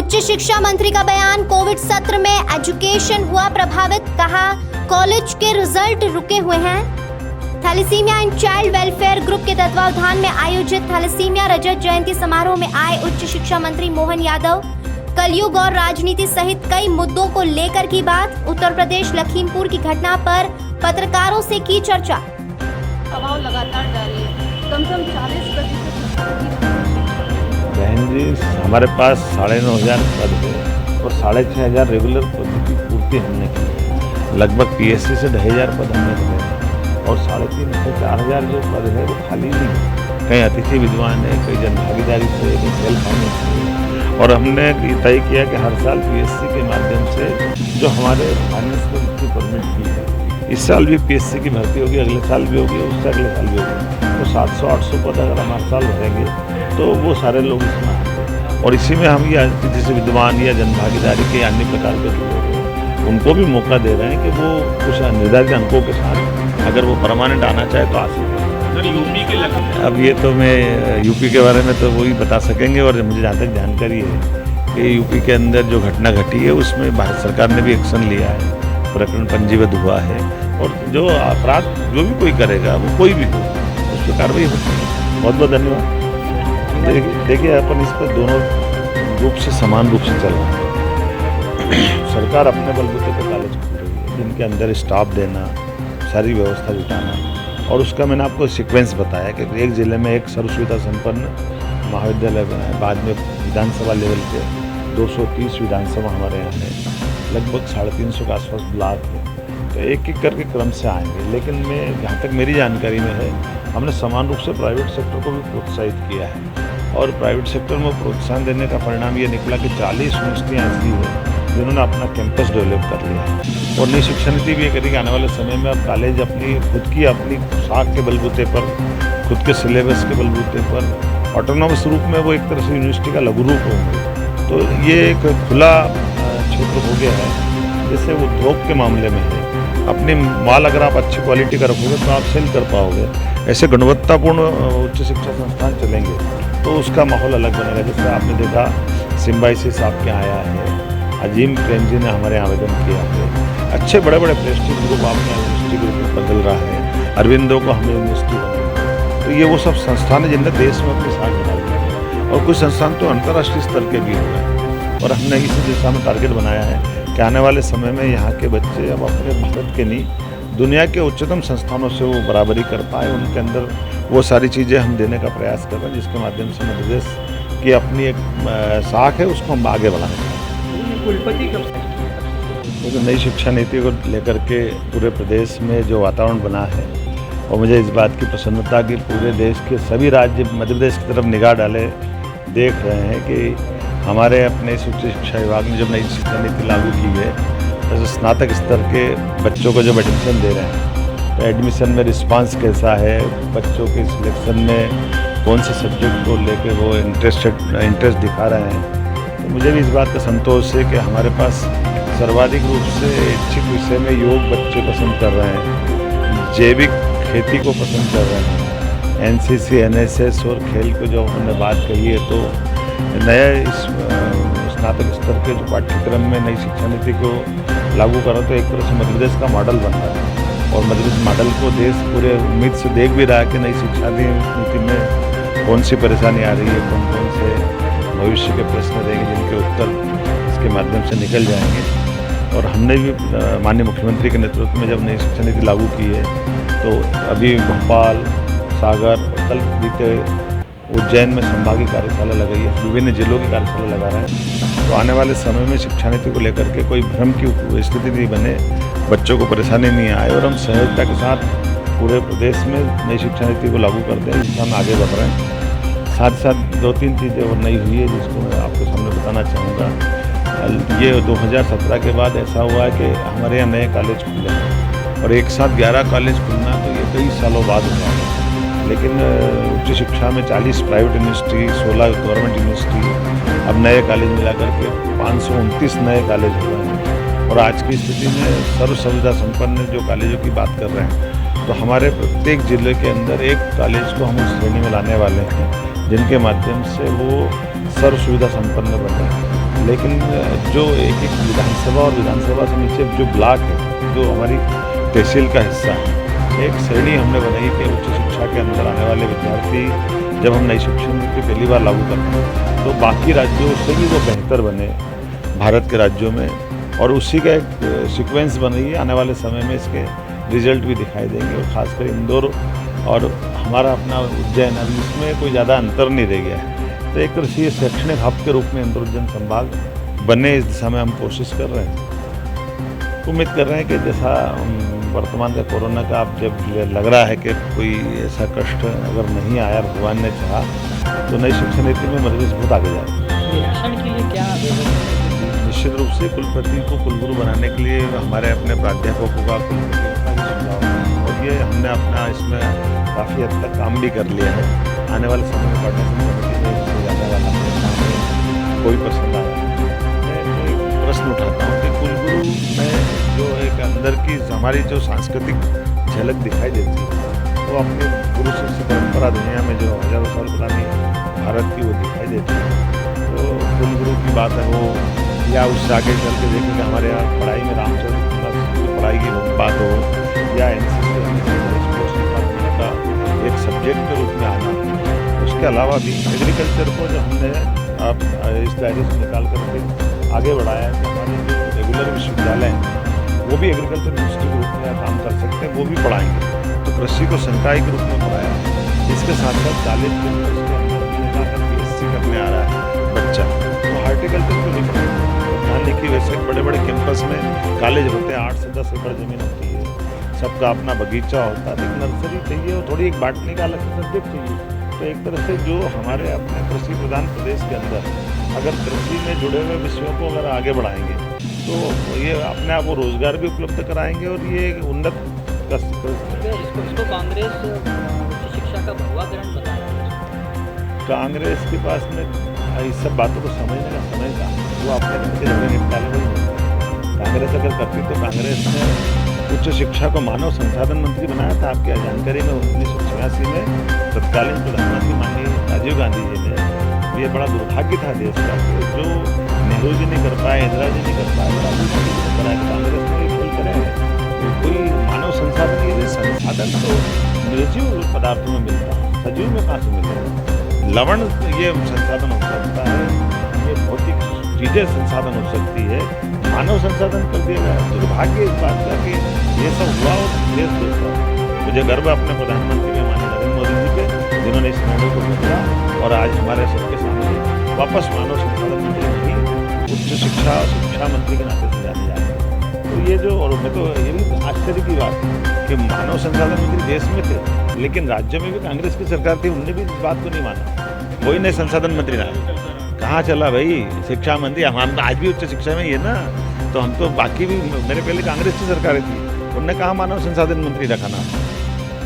उच्च शिक्षा मंत्री का बयान। कोविड सत्र में एजुकेशन हुआ प्रभावित, कहा कॉलेज के रिजल्ट रुके हुए हैं। Thalassaemia and child welfare group के तत्वावधान में आयोजित थैलेसीमिया रजत जयंती समारोह में आए उच्च शिक्षा मंत्री मोहन यादव। कलयुग और राजनीति सहित कई मुद्दों को लेकर की बात। उत्तर प्रदेश लखीमपुर की घटना पर पत्रकारों से की चर्चा। दबाव लगातार जारी है, कम से कम 40% बहन जी, हमारे पास 9,500 पद है और 6,500 रेगुलर पद की पूर्ति हमने की। लगभग पीएससी से 2,500 पद हमने भरे और 3,500 से 4,000 जो पद है वो खाली नहीं है। कहीं अतिथि विद्वान है, कहीं जनभागीदारी से, कहीं सेल्फ फाइनेंस से। और हमने तय किया कि हर साल पीएससी के माध्यम से जो हमारे फाइनेंस को जितनी परमिट की है, इस साल भी पीएससी की भर्ती होगी, अगले साल भी होगी, उससे अगले साल भी होगी। तो 700-800 पद अगर हम हर साल भरेंगे तो वो सारे लोग इसमें आएंगे। और इसी में हम ये अतिथि से विद्वान या जनभागीदारी के अन्य प्रकार के लोग उनको भी मौका दे रहे हैं कि वो कुछ निर्धारित अंकों के साथ अगर वो परमानेंट आना चाहे तो आ सकते हैं। यूपी के लक्ष्य, अब ये तो मैं यूपी के बारे में तो वही बता सकेंगे। और मुझे जहाँ तक जानकारी है कि यूपी के अंदर जो घटना घटी है उसमें भारत सरकार ने भी एक्शन लिया है, प्रकरण पंजीबद्ध हुआ है और जो अपराध जो भी कोई करेगा वो कोई भी हो उस पर कार्रवाई होती है। बहुत बहुत धन्यवाद। देखिए अपन इस पर दोनों रूप से समान रूप से चल रहा है। सरकार अपने बलबूते पर कॉलेज खोल रही है, जिनके अंदर स्टाफ देना, सारी व्यवस्था जुटाना, और उसका मैंने आपको सीक्वेंस बताया कि एक ज़िले में एक सर्व सुविधा संपन्न महाविद्यालय बना है। बाद में विधानसभा लेवल के 230 विधानसभा हमारे यहाँ है, लगभग 350 के आसपास ब्लॉक है। तो एक एक करके क्रम से आएंगे। लेकिन मैं जहाँ तक मेरी जानकारी में है, हमने समान रूप से प्राइवेट सेक्टर को भी प्रोत्साहित किया है और प्राइवेट सेक्टर में प्रोत्साहन देने का परिणाम ये निकला कि 40 यूनिवर्सिटियाँ ऐसी हैं जिन्होंने अपना कैंपस डेवलप कर लिया है। और नई शिक्षा नीति भी ये करेगी आने वाले समय में अब कॉलेज अपनी खुद की अपनी साख के बलबूते पर, खुद के सिलेबस के बलबूते पर ऑटोनॉमस रूप में वो एक तरह से यूनिवर्सिटी का लघु रूप होंगे। तो ये एक खुला क्षेत्र हो गया है। जैसे उद्योग के मामले में है, अपनी माल अगर आप अच्छी क्वालिटी का रखोगे तो आप सेल कर पाओगे। ऐसे गुणवत्तापूर्ण उच्च शिक्षा संस्थान चलेंगे तो उसका माहौल अलग बनेगा। जैसे आपने देखा सिम्बाइसिस आपके आया है, अजीम प्रेम जी ने हमारे आवेदन किया है, अच्छे बड़े बड़े प्रेस्टीज ग्रुप आपने यूनिवर्सिटी ग्रुप में बदल रहा है, अरविंदो को हमने यूनिवर्सिटी बनाई। तो ये वो सब संस्थान है जिनने देश में अपनी साख बना दी और कुछ संस्थान तो अंतर्राष्ट्रीय स्तर के भी हो गए। और हमने इसी दिशा में टारगेट बनाया है कि आने वाले समय में यहाँ के बच्चे अब अपने भारत के नहीं, दुनिया के उच्चतम संस्थानों से वो बराबरी कर पाए। उनके अंदर वो सारी चीज़ें हम देने का प्रयास कर रहे हैं, जिसके माध्यम से मध्य प्रदेश की अपनी एक साख है उसको हम आगे बढ़ाना चाहते हैं। कुलपति कब तो नई शिक्षा नीति को लेकर के पूरे प्रदेश में जो वातावरण बना है, और मुझे इस बात की प्रसन्नता कि पूरे देश के सभी राज्य मध्य प्रदेश की तरफ निगाह डाले देख रहे हैं कि हमारे अपने उच्च शिक्षा विभाग ने जब नई शिक्षा नीति लागू की है तो स्नातक स्तर के बच्चों को जब एडमिशन दे रहे हैं तो एडमिशन में रिस्पांस कैसा है, बच्चों के सिलेक्शन में कौन से सब्जेक्ट को लेके वो इंटरेस्ट दिखा रहे हैं। तो मुझे भी इस बात का संतोष है कि हमारे पास सर्वाधिक रूप से इच्छित विषय में योग बच्चे पसंद कर रहे हैं, जैविक खेती को पसंद कर रहे हैं, एनसीसी, एनएसएस और खेल को जो हमने बात कही है। तो नए स्नातक स्तर के जो पाठ्यक्रम में नई शिक्षा नीति को लागू करा तो एक तरह से मध्य प्रदेश का मॉडल बन रहा है और मध्य प्रदेश मॉडल को देश पूरे उम्मीद से देख भी रहा है कि नई शिक्षा नीति में कौन सी परेशानी आ रही है, कौन कौन से भविष्य के प्रश्न रहेंगे जिनके उत्तर इसके माध्यम से निकल जाएंगे। और हमने भी माननीय मुख्यमंत्री के नेतृत्व में जब नई शिक्षा नीति लागू की है तो अभी भोपाल, सागर और कल बीते उज्जैन में संभागीय कार्यशाला लगाई है, विभिन्न जिलों की कार्यशाला लगा रहे हैं। तो आने वाले समय में शिक्षा नीति को लेकर के कोई भ्रम की स्थिति नहीं बने, बच्चों को परेशानी नहीं आए और हम सहजता के साथ पूरे प्रदेश में नई शिक्षा नीति को लागू करते हैं, जिससे हम आगे बढ़ रहे हैं। साथ ही साथ 2-3 चीज़ें और नई हुई है जिसको मैं आपके सामने बताना चाहूँगा। ये 2017 के बाद ऐसा हुआ है कि हमारे यहाँ नए कॉलेज खुले हैं और एक साथ 11 कॉलेज खुलना तो ये कई सालों बाद हुआ है। लेकिन उच्च शिक्षा में 40 प्राइवेट यूनिवर्सिटी, 16 गवर्नमेंट यूनिवर्सिटी, अब नए कॉलेज मिलाकर के 529 नए कॉलेज हुए हैं। और आज की स्थिति में सर्व सुविधा संपन्न जो कॉलेजों की बात कर रहे हैं तो हमारे प्रत्येक जिले के अंदर एक कॉलेज को हम उस श्रेणी में लाने वाले हैं जिनके माध्यम से वो सर्व सुविधा संपन्न बने। लेकिन जो एक एक विधानसभा और विधानसभा से नीचे जो ब्लॉक है, जो हमारी तहसील का हिस्सा है, एक श्रेणी हमने बनाई कि उच्च शिक्षा के अंदर आने वाले विद्यार्थी जब हम नई शिक्षा नीति पहली बार लागू करते हैं तो बाकी राज्यों से भी वो बेहतर बने भारत के राज्यों में, और उसी का एक सीक्वेंस बन रही है। आने वाले समय में इसके रिजल्ट भी दिखाई देंगे, और खासकर इंदौर और हमारा अपना उज्जैन, अभी इसमें कोई ज़्यादा अंतर नहीं रह गया है। तो एक तरह से ये शैक्षणिक हब के रूप में इंदौर उज्जैन संभाग बनने इस दिशा में हम कोशिश कर रहे हैं। उम्मीद कर रहे हैं कि जैसा वर्तमान का कोरोना का अब जब लग रहा है कि कोई ऐसा कष्ट अगर नहीं आया, भगवान ने चाहा, तो नई शिक्षा नीति में मध्यप्रदेश बहुत आगे जाएगा। निरीक्षण के लिए क्या निश्चित रूप से कुलपति को कुलगुरु बनाने के लिए हमारे अपने प्राध्यापकों का, कुलपतियों का सुझाव है, और ये हमने अपना इसमें काफ़ी हद तक काम भी कर लिया है। आने वाले समय में कोऑर्डिनेशन कमेटी में इससे जाने वाला है, कोई पसंद आया। मैं एक प्रश्न उठाता हूँ कि कुलगुरु में जो एक अंदर की हमारी जो सांस्कृतिक झलक दिखाई देती है, वो अपने गुरु शिष्य परंपरा दुनिया में जो हजारों साल पुरानी भारत की वो दिखाई देती है। तो कुलगुरु की बात है वो, या उससे आगे चल के देखें कि हमारे यहाँ पढ़ाई में रामचंद्र की पढ़ाई की बात हो, या NCC का एक सब्जेक्ट के रूप में आना। उसके अलावा भी एग्रीकल्चर को जो हमने आप इस दायरे से निकाल करके आगे बढ़ाया है कि हमारे जो रेगुलर विश्वविद्यालय हैं वो भी एग्रीकल्चर यूनिवर्सिटी के रूप में काम कर सकते हैं, वो भी पढ़ाएंगे। तो कृषि को संकाय के रूप में पढ़ाया। इसके साथ साथ कॉलेज के अंदर जाकर BSc करने आ रहा है बच्चा, तो हार्टिकल्चर को नहीं पढ़ेगा। मान लीजिए वैसे बड़े बड़े कैंपस में कॉलेज होते हैं, 8 से 10 एकड़ जमीन होती है, सबका अपना बगीचा होता है, लेकिन नर्सरी चाहिए और थोड़ी एक बांटने का अलग सब्जेक्ट चाहिए। तो एक तरह से जो हमारे अपने कृषि प्रधान प्रदेश के अंदर अगर कृषि में जुड़े हुए विषयों को अगर आगे बढ़ाएंगे तो ये अपने आप वो रोजगार भी उपलब्ध कराएंगे, और ये उन्नत इसको कांग्रेस उच्च शिक्षा का भगवा ग्रहण बता रहा है। कांग्रेस के पास में इस सब बातों को समझने का समय था, वो अपने निपटाले में कांग्रेस अगर करती तो कांग्रेस ने उच्च शिक्षा को मानव संसाधन मंत्री बनाया था। आपकी जानकारी में 1986 में तत्कालीन प्रधानमंत्री माननीय राजीव गांधी जी ने, ये बड़ा दुर्भाग्य था देश का कि जो नेहरू जी नहीं कर पाए, इंदिरा जी नहीं कर पाए, राजीव गांधी जी ने कराया, तो कांग्रेस ने फल करे। कोई मानव संसाधन, ये संसाधन तो निर्जीव पदार्थों में मिलता है, सजीव में कहाँ से मिलेगा? लवण ये संसाधन हो सकता है, ये भौतिक चीज़ें संसाधन हो सकती है, मानव संसाधन कर दिया गया। दुर्भाग्य इस बात का कि ये सब हुआ और देश देखा। मुझे गर्व है अपने प्रधानमंत्री में माननीय नरेंद्र मोदी जी पे, जिन्होंने इस निर्णय को बदला, और आज हमारे सबके सामने वापस मानव संसाधन मंत्री नहीं, उच्च शिक्षा मंत्री के नाते से जाने जा रहे हैं। तो ये जो, और मैं तो ये भी आश्चर्य की बात है कि मानव संसाधन मंत्री देश में थे, लेकिन राज्य में भी कांग्रेस की सरकार थी, उनने भी इस बात को नहीं माना। कोई नहीं संसाधन मंत्री ना, कहाँ चला भाई शिक्षा मंत्री? हम आज भी उच्च शिक्षा में ही है ना, तो हम तो बाकी भी, मेरे पहले कांग्रेस की सरकारें थी, उनने कहा मानव संसाधन मंत्री रखा ना।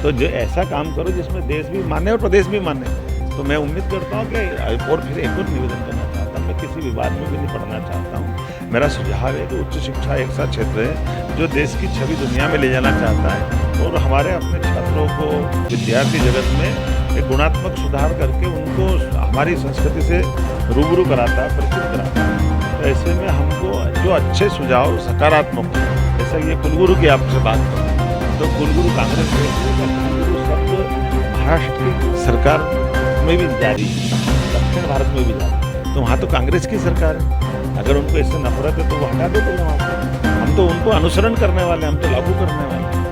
तो जो ऐसा काम करो जिसमें देश भी माने और प्रदेश भी माने। तो मैं उम्मीद करता हूँ कि, और फिर एक और निवेदन करना चाहता हूँ, मैं किसी विवाद में भी नहीं पढ़ना चाहता हूँ। मेरा सुझाव है कि उच्च शिक्षा एक ऐसा क्षेत्र है जो देश की छवि दुनिया में ले जाना चाहता है, और हमारे अपने छात्रों को विद्यार्थी जगत में एक गुणात्मक सुधार करके उनको हमारी संस्कृति से रूबरू कराता है, परिचित कराता है। तो ऐसे में हमको जो अच्छे सुझाव सकारात्मक, जैसा ये कुलगुरु की आपसे बात करूँ तो कुलगुरु कांग्रेस के कुलगुरु शब्द महाराष्ट्र की सरकार में भी जारी, दक्षिण भारत में भी जारी, तो वहाँ तो कांग्रेस की सरकार है। अगर उनको इससे नफरत है तो वो हटा देते हैं वहाँ से। हम तो उनको अनुसरण करने वाले, हम तो लागू करने वाले।